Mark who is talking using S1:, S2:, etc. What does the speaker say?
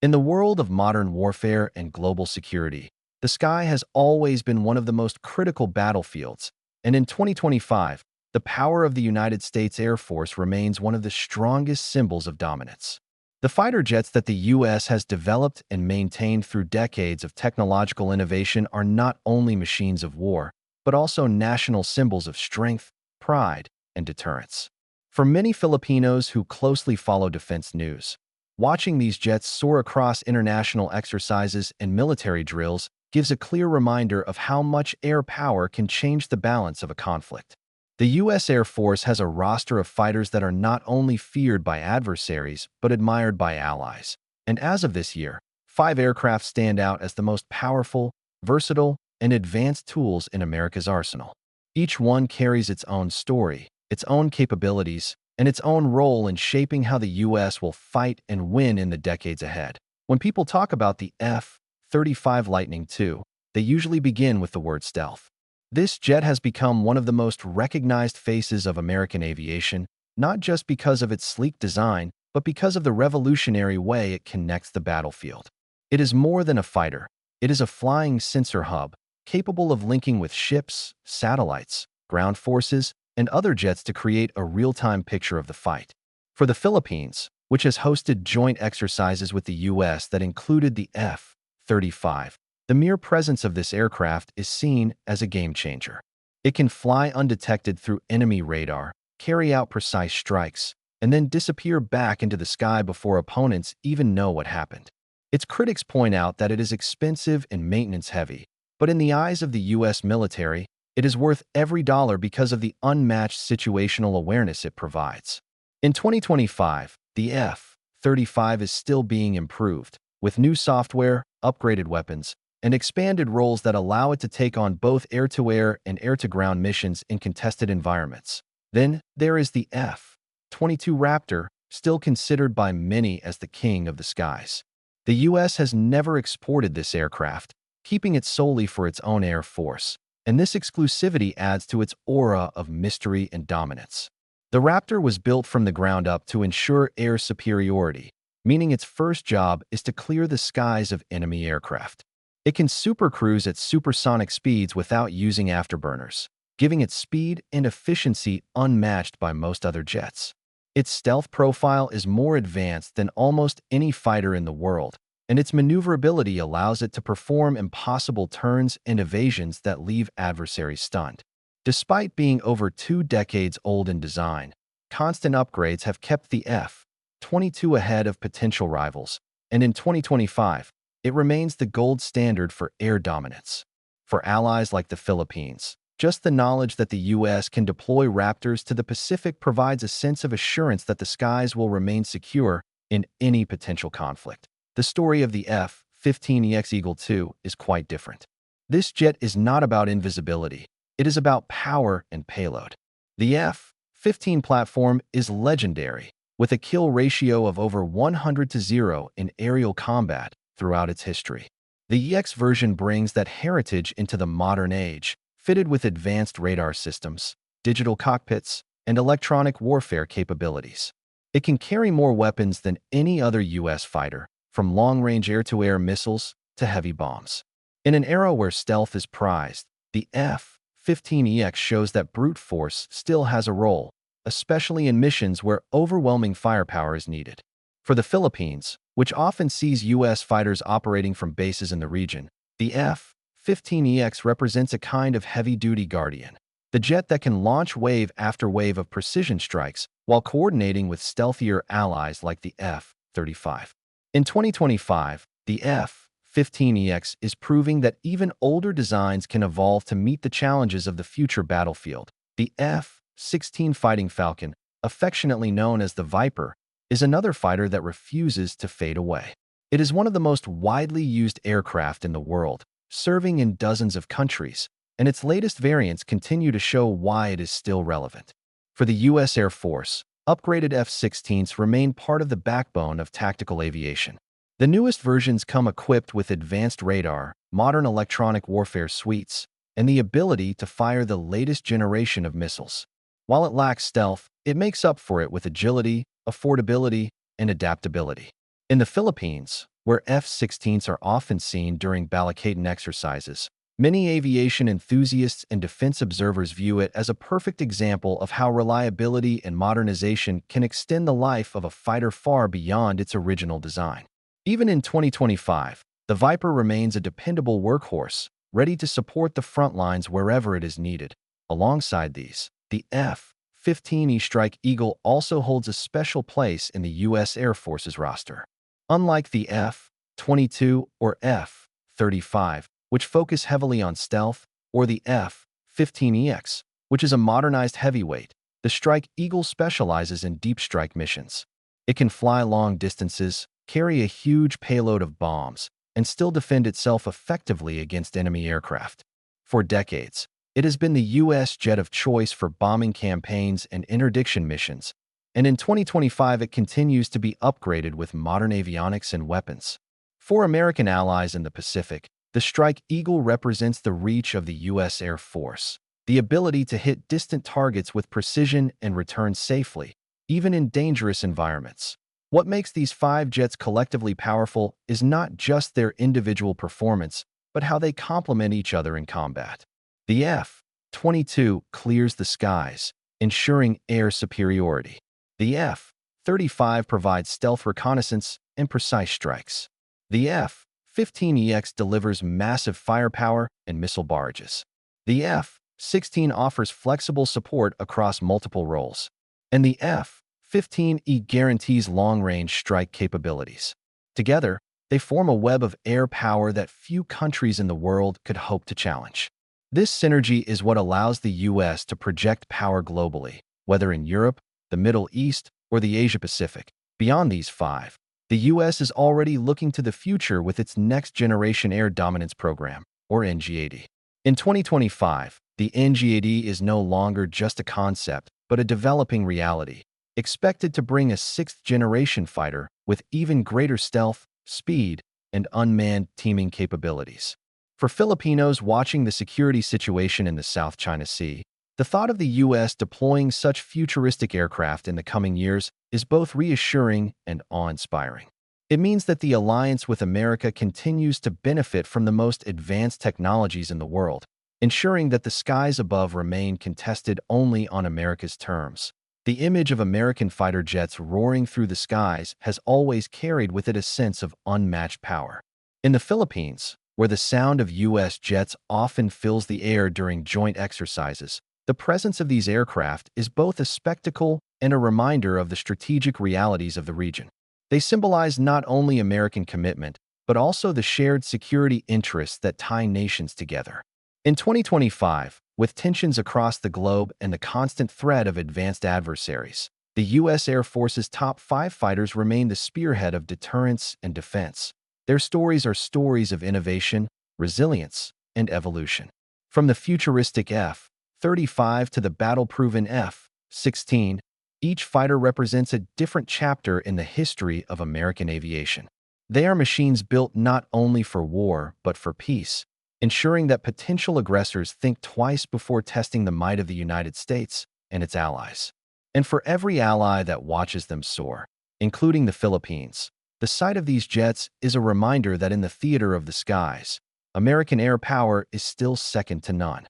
S1: In the world of modern warfare and global security, the sky has always been one of the most critical battlefields, and in 2025, the power of the United States Air Force remains one of the strongest symbols of dominance. The fighter jets that the U.S. has developed and maintained through decades of technological innovation are not only machines of war, but also national symbols of strength, pride, and deterrence. For many Filipinos who closely follow defense news, watching these jets soar across international exercises and military drills gives a clear reminder of how much air power can change the balance of a conflict. The U.S. Air Force has a roster of fighters that are not only feared by adversaries, but admired by allies. And as of this year, 5 aircraft stand out as the most powerful, versatile, and advanced tools in America's arsenal. Each one carries its own story, its own capabilities, and its own role in shaping how the U.S. will fight and win in the decades ahead. When people talk about the F-35 Lightning II, they usually begin with the word stealth. This jet has become one of the most recognized faces of American aviation, not just because of its sleek design, but because of the revolutionary way it connects the battlefield. It is more than a fighter. It is a flying sensor hub, capable of linking with ships, satellites, ground forces, and other jets to create a real-time picture of the fight. For the Philippines, which has hosted joint exercises with the U.S. that included the F-35, the mere presence of this aircraft is seen as a game-changer. It can fly undetected through enemy radar, carry out precise strikes, and then disappear back into the sky before opponents even know what happened. Its critics point out that it is expensive and maintenance-heavy, but in the eyes of the U.S. military, it is worth every dollar because of the unmatched situational awareness it provides. In 2025, the F-35 is still being improved, with new software, upgraded weapons, and expanded roles that allow it to take on both air-to-air and air-to-ground missions in contested environments. Then, there is the F-22 Raptor, still considered by many as the king of the skies. The U.S. has never exported this aircraft, keeping it solely for its own air force, and this exclusivity adds to its aura of mystery and dominance. The Raptor was built from the ground up to ensure air superiority, meaning its first job is to clear the skies of enemy aircraft. It can supercruise at supersonic speeds without using afterburners, giving it speed and efficiency unmatched by most other jets. Its stealth profile is more advanced than almost any fighter in the world, and its maneuverability allows it to perform impossible turns and evasions that leave adversaries stunned. Despite being over 2 decades old in design, constant upgrades have kept the F-22 ahead of potential rivals, and in 2025, it remains the gold standard for air dominance. For allies like the Philippines, just the knowledge that the U.S. can deploy Raptors to the Pacific provides a sense of assurance that the skies will remain secure in any potential conflict. The story of the F-15EX Eagle II is quite different. This jet is not about invisibility. It is about power and payload. The F-15 platform is legendary, with a kill ratio of over 100-0 in aerial combat throughout its history. The EX version brings that heritage into the modern age, fitted with advanced radar systems, digital cockpits, and electronic warfare capabilities. It can carry more weapons than any other U.S. fighter, from long-range air-to-air missiles to heavy bombs. In an era where stealth is prized, the F-15EX shows that brute force still has a role, especially in missions where overwhelming firepower is needed. For the Philippines, which often sees U.S. fighters operating from bases in the region, the F-15EX represents a kind of heavy-duty guardian, the jet that can launch wave after wave of precision strikes while coordinating with stealthier allies like the F-35. In 2025, the F-15EX is proving that even older designs can evolve to meet the challenges of the future battlefield. The F-16 Fighting Falcon, affectionately known as the Viper, is another fighter that refuses to fade away. It is one of the most widely used aircraft in the world, serving in dozens of countries, and its latest variants continue to show why it is still relevant. For the U.S. Air Force, upgraded F-16s remain part of the backbone of tactical aviation. The newest versions come equipped with advanced radar, modern electronic warfare suites, and the ability to fire the latest generation of missiles. While it lacks stealth, it makes up for it with agility, affordability, and adaptability. In the Philippines, where F-16s are often seen during Balikatan exercises, many aviation enthusiasts and defense observers view it as a perfect example of how reliability and modernization can extend the life of a fighter far beyond its original design. Even in 2025, the Viper remains a dependable workhorse, ready to support the front lines wherever it is needed. Alongside these, the F-15E Strike Eagle also holds a special place in the U.S. Air Force's roster. Unlike the F-22 or F-35, which focus heavily on stealth, or the F-15EX, which is a modernized heavyweight, the Strike Eagle specializes in deep strike missions. It can fly long distances, carry a huge payload of bombs, and still defend itself effectively against enemy aircraft. For decades, it has been the U.S. jet of choice for bombing campaigns and interdiction missions, and in 2025 it continues to be upgraded with modern avionics and weapons. For American allies in the Pacific, the Strike Eagle represents the reach of the U.S. Air Force, the ability to hit distant targets with precision and return safely, even in dangerous environments. What makes these five jets collectively powerful is not just their individual performance, but how they complement each other in combat. The F-22 clears the skies, ensuring air superiority. The F-35 provides stealth reconnaissance and precise strikes. The F-15EX delivers massive firepower and missile barrages. The F-16 offers flexible support across multiple roles. And the F-15E guarantees long-range strike capabilities. Together, they form a web of air power that few countries in the world could hope to challenge. This synergy is what allows the U.S. to project power globally, whether in Europe, the Middle East, or the Asia-Pacific. Beyond these five, the U.S. is already looking to the future with its Next Generation Air Dominance Program, or NGAD. In 2025, the NGAD is no longer just a concept, but a developing reality, expected to bring a sixth-generation fighter with even greater stealth, speed, and unmanned teaming capabilities. For Filipinos watching the security situation in the South China Sea, the thought of the U.S. deploying such futuristic aircraft in the coming years is both reassuring and awe-inspiring. It means that the alliance with America continues to benefit from the most advanced technologies in the world, ensuring that the skies above remain contested only on America's terms. The image of American fighter jets roaring through the skies has always carried with it a sense of unmatched power. In the Philippines, where the sound of U.S. jets often fills the air during joint exercises, the presence of these aircraft is both a spectacle and a reminder of the strategic realities of the region. They symbolize not only American commitment, but also the shared security interests that tie nations together. In 2025, with tensions across the globe and the constant threat of advanced adversaries, the U.S. Air Force's top five fighters remain the spearhead of deterrence and defense. Their stories are stories of innovation, resilience, and evolution. From the futuristic F-35 to the battle-proven F-16, each fighter represents a different chapter in the history of American aviation. They are machines built not only for war, but for peace, ensuring that potential aggressors think twice before testing the might of the United States and its allies. And for every ally that watches them soar, including the Philippines, the sight of these jets is a reminder that in the theater of the skies, American air power is still second to none.